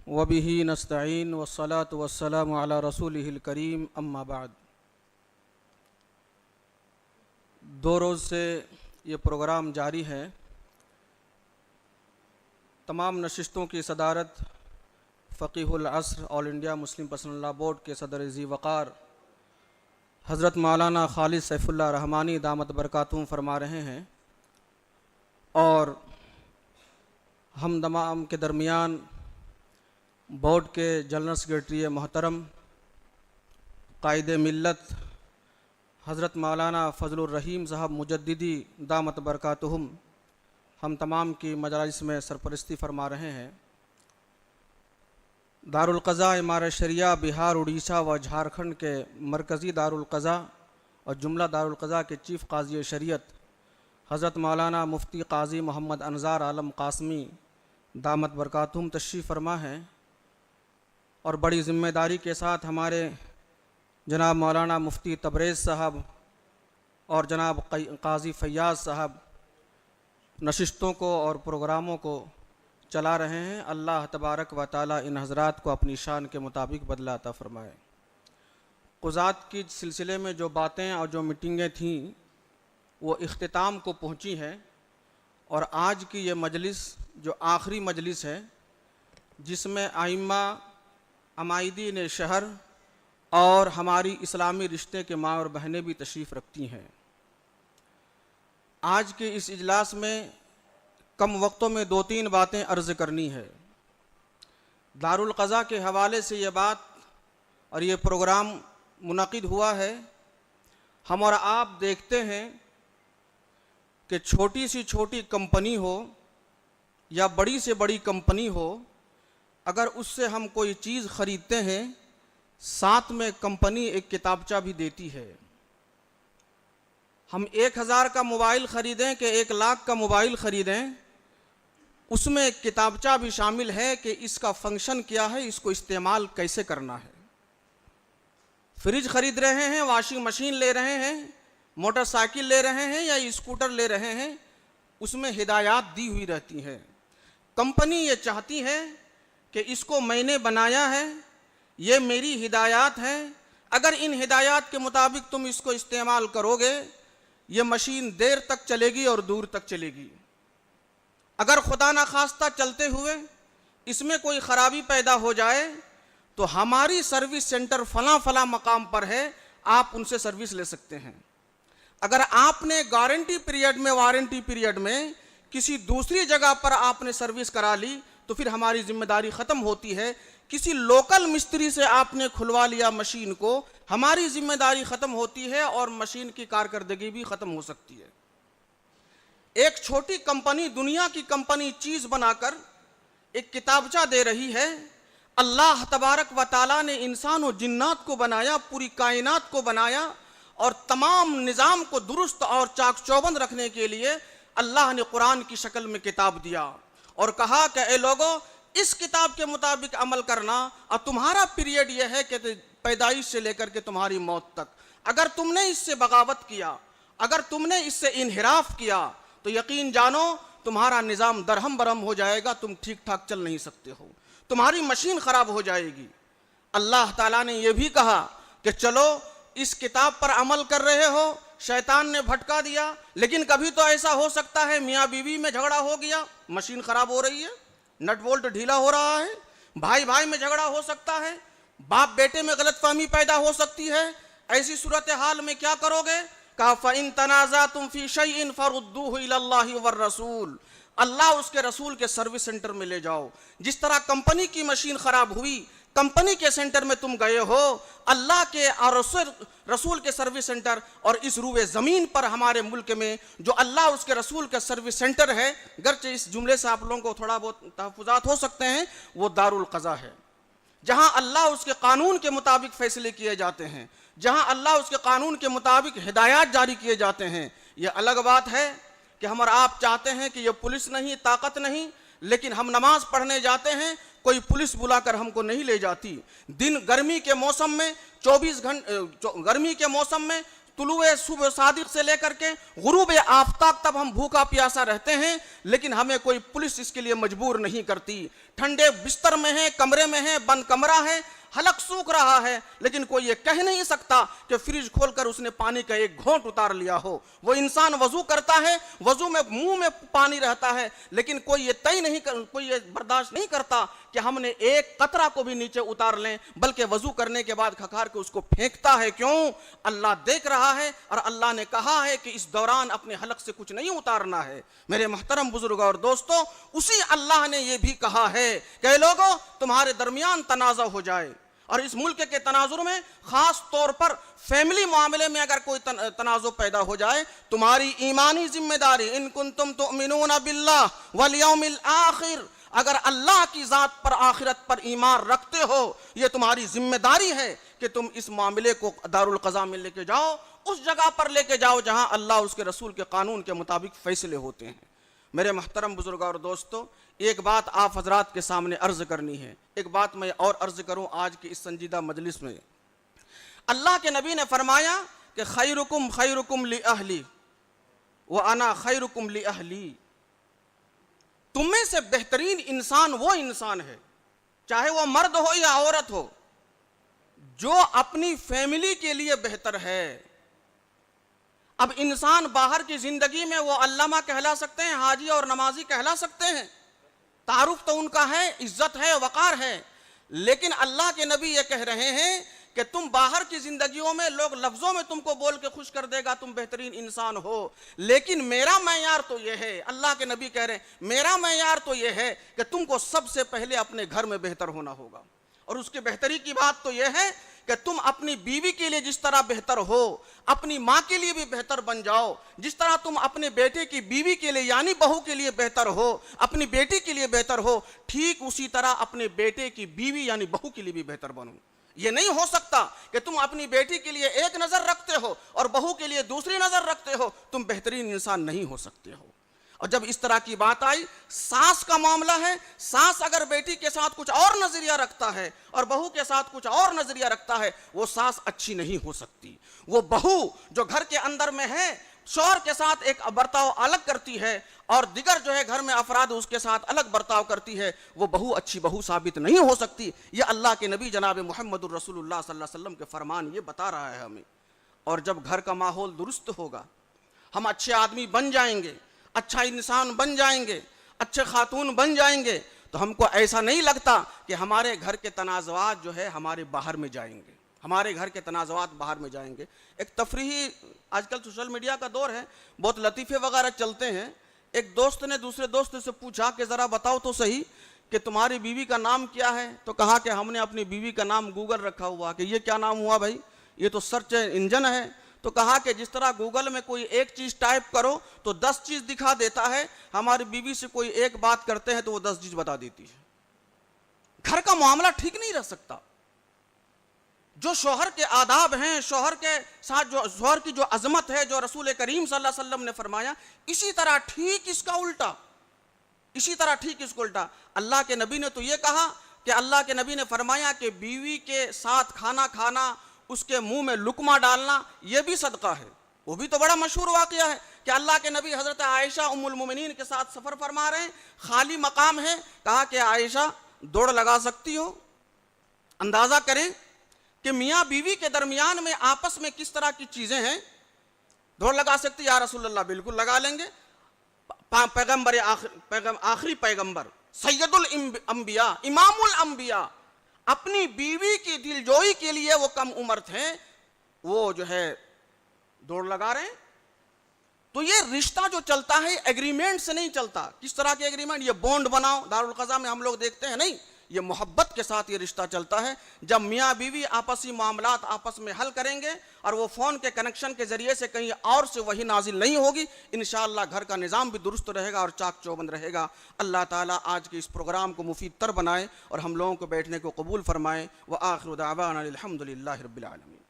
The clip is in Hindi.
वबिही नस्तईन वस्सलातु वस्सलामु अला रसूलिहिल करीम अम्मा बाद। 2 रोज़ से ये प्रोग्राम जारी है। तमाम नशिस्तों की सदारत फ़क़ीहुल अस्र all India Muslim personal law board के सदर ज़ी वक़ार हज़रत मौलाना खालिद सैफुल्लाह रहमानी दामत बरकातुहू फरमा रहे हैं और हम तमाम के दरमियान बोर्ड के जनरल सेक्रेटरी मोहतरम कायद मिल्लत हज़रत मौलाना फ़ज़लुर रहीम साहब मुजद्दिदी दामत बरकातुहुम हम तमाम की मजालिस में सरपरस्ती फरमा रहे हैं। दारुल क़ज़ा इमारत शरिया बिहार, उड़ीसा व झारखंड के मरकज़ी दारुल क़ज़ा और जुमला दारुल क़ज़ा के चीफ़ काज़ी शरीयत हज़रत मौलाना मुफ्ती काज़ी मोहम्मद अनज़ार आलम कासमी दामत बरकातुहुम तशरीफ़ फरमा हैं और बड़ी ज़िम्मेदारी के साथ हमारे जनाब मौलाना मुफ्ती तबरेज़ साहब और जनाब काज़ी फ़ैयाज़ साहब नशिस्तों को और प्रोग्रामों को चला रहे हैं। अल्लाह तबारक व ताला इन हज़रात को अपनी शान के मुताबिक बदला अता फ़रमाए। क़ुज़ात की सिलसिले में जो बातें और जो मीटिंगें थीं वो इख्तिताम को पहुँची हैं और आज की ये मजलिस जो आखिरी मजलिस है जिसमें आइम्मा अमाइदीन शहर और हमारी इस्लामी रिश्ते के माँ और बहनें भी तशरीफ़ रखती हैं। आज के इस इजलास में कम वक्तों में 2-3 बातें अर्ज़ करनी है। दारुल क़ज़ा के हवाले से ये बात और ये प्रोग्राम मुनक़िद हुआ है। हम और आप देखते हैं कि छोटी सी छोटी कंपनी हो या बड़ी से बड़ी कंपनी हो, अगर उससे हम कोई चीज़ ख़रीदते हैं साथ में कंपनी एक किताबचा भी देती है। हम 1000 का मोबाइल ख़रीदें कि 1 लाख का मोबाइल ख़रीदें, उसमें एक किताबचा भी शामिल है कि इसका फंक्शन क्या है, इसको इस्तेमाल कैसे करना है। फ्रिज ख़रीद रहे हैं, वॉशिंग मशीन ले रहे हैं, मोटरसाइकिल ले रहे हैं या स्कूटर ले रहे हैं, उसमें हिदायत दी हुई रहती है। कंपनी ये चाहती है कि इसको मैंने बनाया है, ये मेरी हिदायत है, अगर इन हिदायत के मुताबिक तुम इसको इस्तेमाल करोगे ये मशीन देर तक चलेगी और दूर तक चलेगी। अगर खुदा ना खास्ता चलते हुए इसमें कोई ख़राबी पैदा हो जाए तो हमारी सर्विस सेंटर फ़लाँ मकाम पर है, आप उनसे सर्विस ले सकते हैं। अगर आपने गारंटी पीरियड में, वारंटी पीरियड में किसी दूसरी जगह पर आपने सर्विस करा ली तो फिर हमारी जिम्मेदारी ख़त्म होती है। किसी लोकल मिस्त्री से आपने खुलवा लिया मशीन को, हमारी जिम्मेदारी ख़त्म होती है और मशीन की कारकर्दगी भी ख़त्म हो सकती है। एक छोटी कंपनी, दुनिया की कंपनी चीज़ बनाकर एक किताबचा दे रही है। अल्लाह तबारक व ताला ने इंसान और जिन्नात को बनाया, पूरी कायनात को बनाया और तमाम निज़ाम को दुरुस्त और चाक चौबंद रखने के लिए अल्लाह ने कुरान की शक्ल में किताब दिया और कहा कि ए लोगों, इस किताब के मुताबिक अमल करना और तुम्हारा पीरियड यह है कि पैदाइश से लेकर के तुम्हारी मौत तक, अगर तुमने इससे बगावत किया, अगर तुमने इससे इनहिराफ किया तो यकीन जानो तुम्हारा निज़ाम दरहम बरहम हो जाएगा, तुम ठीक ठाक चल नहीं सकते हो, तुम्हारी मशीन ख़राब हो जाएगी। अल्लाह ताला ने यह भी कहा कि चलो इस किताब पर अमल कर रहे हो, शैतान ने भटका दिया, लेकिन कभी तो ऐसा हो सकता है मियाँ बीवी में झगड़ा हो गया, मशीन ख़राब हो रही है, नट बोल्ट ढीला हो रहा है, भाई भाई में झगड़ा हो सकता है, बाप बेटे में गलतफहमी पैदा हो सकती है। ऐसी सूरत हाल में क्या करोगे? कहा फ़इन तनाज़अतुम फ़ी शैइन फ़रुद्दूहु इलल्लाहि वर रसूल, अल्लाह उसके रसूल के सर्विस सेंटर में ले जाओ। जिस तरह कंपनी की मशीन ख़राब हुई, कंपनी के सेंटर में तुम गए हो, अल्लाह के और रसूल के सर्विस सेंटर, और इस रूए ज़मीन पर हमारे मुल्क में जो अल्लाह उसके रसूल का सर्विस सेंटर है, गरचे इस जुमले से आप लोगों को थोड़ा बहुत तहफ़्फ़ुज़ात हो सकते हैं, वो दारुल क़ज़ा है, जहाँ अल्लाह उसके कानून के मुताबिक फ़ैसले किए जाते हैं, जहाँ अल्लाह उसके कानून के मुताबिक हिदायत जारी किए जाते हैं। ये अलग बात है कि हम और आप चाहते हैं कि ये पुलिस नहीं, ताकत नहीं, लेकिन हम नमाज पढ़ने जाते हैं, कोई पुलिस बुलाकर हमको नहीं ले जाती। दिन गर्मी के मौसम में 24 घंटे, गर्मी के मौसम में तुलुए सुबह सादिक से लेकर के गुरूब आफ्ताब तक हम भूखा प्यासा रहते हैं, लेकिन हमें कोई पुलिस इसके लिए मजबूर नहीं करती। ठंडे बिस्तर में है, कमरे में है, बंद कमरा है, हलक सूख रहा है, लेकिन कोई ये कह नहीं सकता कि फ्रिज खोलकर उसने पानी का एक घोंट उतार लिया हो। वो इंसान वजू करता है, वजू में मुंह में पानी रहता है, लेकिन कोई ये बर्दाश्त नहीं करता कि हमने एक कतरा को भी नीचे उतार लें, बल्कि वजू करने के बाद खखार के उसको फेंकता है। क्यों? अल्लाह देख रहा है और अल्लाह ने कहा है कि इस दौरान अपने हलक से कुछ नहीं उतारना है। मेरे मोहतरम बुजुर्ग और दोस्तों, उसी अल्लाह ने यह भी कहा है कि लोगों तुम्हारे दरमियान तनाज़ा हो जाए, और इस मुल्क के तनाजुर में खास तौर पर फैमिली मामले में अगर कोई तनाज़ो पैदा हो जाए, तुम्हारी ईमानी जिम्मेदारी, इन कुंतुम तुमिनूना बिल्लाह वल यौमिल आखिर, अगर अल्लाह की ज़ात पर आखिरत पर ईमान रखते हो, यह तुम्हारी जिम्मेदारी है कि तुम इस मामले को दारुल क़ज़ा में लेके जाओ, उस जगह पर लेके जाओ जहां अल्लाह उसके रसूल के कानून के मुताबिक फैसले होते हैं। मेरे मोहतरम बुजुर्ग और दोस्तों, एक बात आप हजरात के सामने अर्ज करनी है, एक बात मैं और अर्ज करूं आज की इस संजीदा मजलिस में। अल्लाह के नबी ने फरमाया कि खैरुकुम खैरुकुम ली अहली व अना खैरुकुम ली अहली, तुम में से बेहतरीन इंसान वो इंसान है, चाहे वो मर्द हो या औरत हो, जो अपनी फैमिली के लिए बेहतर है। अब इंसान बाहर की जिंदगी में वो अल्लामा कहला सकते हैं, हाजी और नमाजी कहला सकते हैं, तारुफ तो उनका है, इज्जत है, वकार है, लेकिन अल्लाह के नबी ये कह रहे हैं कि तुम बाहर की जिंदगियों में लोग लफ्जों में तुमको बोल के खुश कर देगा, तुम बेहतरीन इंसान हो, लेकिन मेरा मैयार तो यह है, अल्लाह के नबी कह रहे हैं मेरा मैयार तो यह है कि तुमको सबसे पहले अपने घर में बेहतर होना होगा। और उसकी बेहतरी की बात तो यह है कि तुम अपनी बीवी के लिए जिस तरह बेहतर हो, अपनी माँ के लिए भी बेहतर बन जाओ। जिस तरह तुम अपने बेटे की बीवी के लिए यानी बहू के लिए बेहतर हो, अपनी बेटी के लिए बेहतर हो, ठीक उसी तरह अपने बेटे की बीवी यानी बहू के लिए भी बेहतर बनो। ये नहीं हो सकता कि तुम अपनी बेटी के लिए एक नज़र रखते हो और बहू के लिए दूसरी नज़र रखते हो, तुम बेहतरीन इंसान नहीं हो सकते हो। और जब इस तरह की बात आई, सास का मामला है, सास अगर बेटी के साथ कुछ और नजरिया रखता है और बहू के साथ कुछ और नजरिया रखता है, वो सास अच्छी नहीं हो सकती। वो बहू जो घर के अंदर में है, शौहर के साथ एक बर्ताव अलग करती है और दिगर जो है घर में अफराद उसके साथ अलग बर्ताव करती है, वो बहू अच्छी बहू साबित नहीं हो सकती। ये अल्लाह के नबी जनाब मुहम्मदुर रसूलुल्लाह सल्लल्लाहु अलैहि वसल्लम के फरमान ये बता रहा है हमें। और जब घर का माहौल दुरुस्त होगा, हम अच्छे आदमी बन जाएंगे, अच्छा इंसान बन जाएंगे, अच्छे खातून बन जाएंगे, तो हमको ऐसा नहीं लगता कि हमारे घर के तनाज़ात जो है हमारे बाहर में जाएंगे, हमारे घर के तनाज़ात बाहर में जाएंगे। एक तफरीही, आजकल सोशल मीडिया का दौर है, बहुत लतीफ़े वगैरह चलते हैं। एक दोस्त ने दूसरे दोस्त से पूछा कि ज़रा बताओ तो सही कि तुम्हारी बीवी का नाम क्या है, तो कहा कि हमने अपनी बीवी का नाम गूगल रखा हुआ। कि ये क्या नाम हुआ भाई? ये तो सर्च इंजन है। तो कहा कि जिस तरह गूगल में कोई एक चीज़ टाइप करो तो 10 चीज़ दिखा देता है, हमारी बीवी से कोई एक बात करते हैं तो वो 10 चीज़ बता देती है। घर का मामला ठीक नहीं रह सकता। जो शौहर के आदाब हैं, शौहर के साथ जो शौहर की जो अजमत है, जो रसूल करीम सल्लल्लाहु अलैहि वसल्लम ने फरमाया, इसी तरह ठीक इसका उल्टा, इसी तरह ठीक इसको उल्टा। अल्लाह के नबी ने तो ये कहा कि अल्लाह के नबी ने फरमाया कि बीवी के साथ खाना खाना, उसके मुंह में लुकमा डालना, यह भी सदका है। वो भी तो बड़ा मशहूर वाकया है कि अल्लाह के नबी हजरत आयशा उम्मुल मोमिनीन के साथ सफर फरमा रहे हैं, खाली मकाम है। कहा कि आयशा दौड़ लगा सकती हो? अंदाजा करें कि मियाँ बीवी के दरमियान में आपस में किस तरह की चीजें हैं। दौड़ लगा सकती? या रसूलल्लाह बिल्कुल लगा लेंगे। पैगंबर आखिरी पैगंबर सैयदुल अंबिया इमामुल अंबिया अपनी बीवी की दिलजोई के लिए वो कम उम्र थे, वो जो है दौड़ लगा रहे हैं। तो ये रिश्ता जो चलता है एग्रीमेंट से नहीं चलता। किस तरह के एग्रीमेंट? ये बॉन्ड बनाओ, दारुल क़ज़ा में हम लोग देखते हैं, नहीं, ये मोहब्बत के साथ ये रिश्ता चलता है। जब मियाँ बीवी आपसी मामलात आपस में हल करेंगे और वो फ़ोन के कनेक्शन के ज़रिए से कहीं और से वही नाजिल नहीं होगी, इंशाअल्लाह घर का निज़ाम भी दुरुस्त रहेगा और चाक चौबंद रहेगा। अल्लाह ताला आज के इस प्रोग्राम को मुफीद तर बनाए और हम लोगों को बैठने को कबूल फरमाए। व आखिरु दावाना अल्हम्दुलिल्लाहि रब्बिल आलमीन।